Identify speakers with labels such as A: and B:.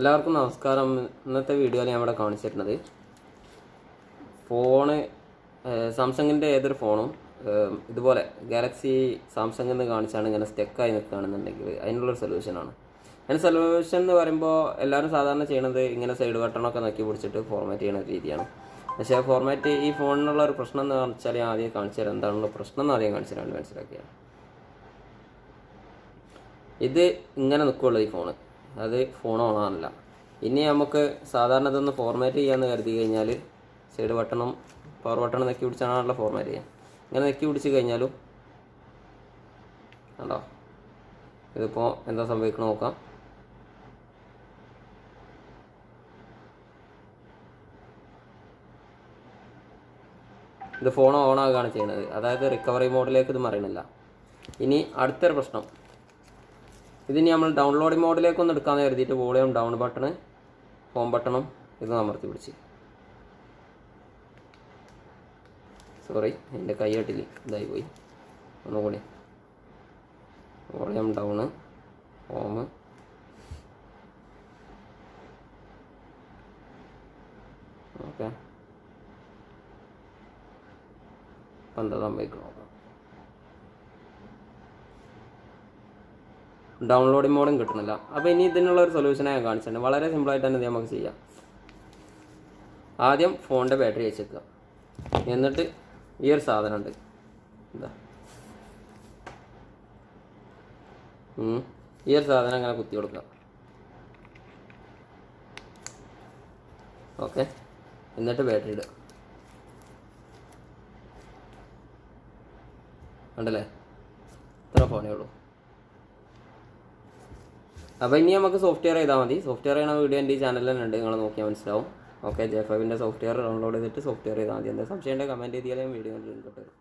A: എല്ലാവർക്കും നമസ്കാരം. ഇന്നത്തെ വീഡിയോയിൽ ഞാൻ ഇവിടെ കാണിച്ചിരുന്നത് ഫോണ് സാംസങ്ങിൻ്റെ ഏതൊരു ഫോണും ഇതുപോലെ ഗാലക്സി സാംസങ് എന്ന് കാണിച്ചാണ് ഇങ്ങനെ സ്റ്റെക്കായി നിൽക്കുകയാണെന്നുണ്ടെങ്കിൽ അതിനുള്ളൊരു സൊല്യൂഷനാണ്. അതിന് സൊല്യൂഷൻ എന്ന് പറയുമ്പോൾ എല്ലാവരും സാധാരണ ചെയ്യണത് ഇങ്ങനെ സൈഡ് ബട്ടണൊക്കെ നക്കി പിടിച്ചിട്ട് ഫോർമാറ്റ് ചെയ്യുന്ന രീതിയാണ്. പക്ഷേ ഫോർമാറ്റ് ഈ ഫോണിനുള്ള ഒരു പ്രശ്നം എന്ന് കാണിച്ചാൽ ഞാൻ ആദ്യം കാണിച്ചു തരാം. എന്താണുള്ള പ്രശ്നം എന്ന് ആദ്യം കാണിച്ചു തരാൻ മനസ്സിലാക്കിയാണ്. ഇത് ഇങ്ങനെ നിൽക്കുകയുള്ളൂ ഈ ഫോണ്, അത് ഫോൺ ഓണാണല്ല. ഇനി നമുക്ക് സാധാരണ ഇതൊന്ന് ഫോർമാറ്റ് ചെയ്യാമെന്ന് കരുതി കഴിഞ്ഞാൽ സൈഡ് ബട്ടണും പവർ ബട്ടണും നെക്കി പിടിച്ചാണല്ലോ ഫോർമാറ്റ് ചെയ്യാൻ. ഇങ്ങനെ നെക്കി പിടിച്ച് കഴിഞ്ഞാലും കണ്ടോ, ഇതിപ്പോൾ എന്താ സംഭവിക്കണം നോക്കാം. ഇത് ഫോൺ ഓൺ ആകുകയാണ് ചെയ്യുന്നത്, അതായത് റിക്കവറി മോഡിലേക്ക് ഇത് മറിയണില്ല. ഇനി അടുത്തൊരു പ്രശ്നം, ഇതിനി നമ്മൾ ഡൗൺലോഡിംഗ് മോഡിലേക്കൊന്ന് എടുക്കാമെന്ന് കരുതിയിട്ട് വോളിയം ഡൗൺ ബട്ടണ് ഹോം ബട്ടണും ഇത് അമർത്തി പിടിച്ച്, സോറി എൻ്റെ കൈയ്യട്ടില്ല, ഇതായി പോയി. ഒന്നുകൂടി വോളിയം ഡൗണ് ഹോം, ഓക്കെ. ഇപ്പം എന്താ സംഭവിക്കണം നോക്കാം. ഡൗൺലോഡിംഗ് മോഡും കിട്ടുന്നില്ല. അപ്പോൾ ഇനി ഇതിനുള്ള ഒരു സൊല്യൂഷനായി ഞാൻ കാണിച്ചിട്ടുണ്ട്. വളരെ സിമ്പിളായിട്ട് തന്നെ ഇത് നമുക്ക് ചെയ്യാം. ആദ്യം ഫോണിൻ്റെ ബാറ്ററി വെച്ചേക്കുക, എന്നിട്ട് ഈ ഒരു സാധനം ഉണ്ട്, എന്താ ഈ ഒരു സാധനം അങ്ങനെ കുത്തി കൊടുക്കുക, ഓക്കെ. എന്നിട്ട് ബാറ്ററി ഇടുക, ഉണ്ടല്ലേ, ഇത്ര ഫോണേ ഉള്ളൂ. അപ്പോൾ ഇനി നമുക്ക് സോഫ്റ്റ്വെയർ ചെയ്താൽ മതി. സോഫ്റ്റ്വെയർ ചെയ്യണ വീഡിയോ എൻ്റെ ഈ ചാനലിൽ തന്നെ ഉണ്ട്, നിങ്ങൾ നോക്കിയാൽ മനസ്സിലാവും. ഓക്കെ, J5 സോഫ്റ്റ്വെയർ ഡൗൺലോഡ് ചെയ്തിട്ട് സോഫ്റ്റ്വെയർ ചെയ്താൽ മതി. എന്താ സംശയം ഉണ്ടെങ്കിൽ കമൻറ്റ് ചെയ്താൽ വീഡിയോ ലിങ്ക് ഇട്ട് തരും.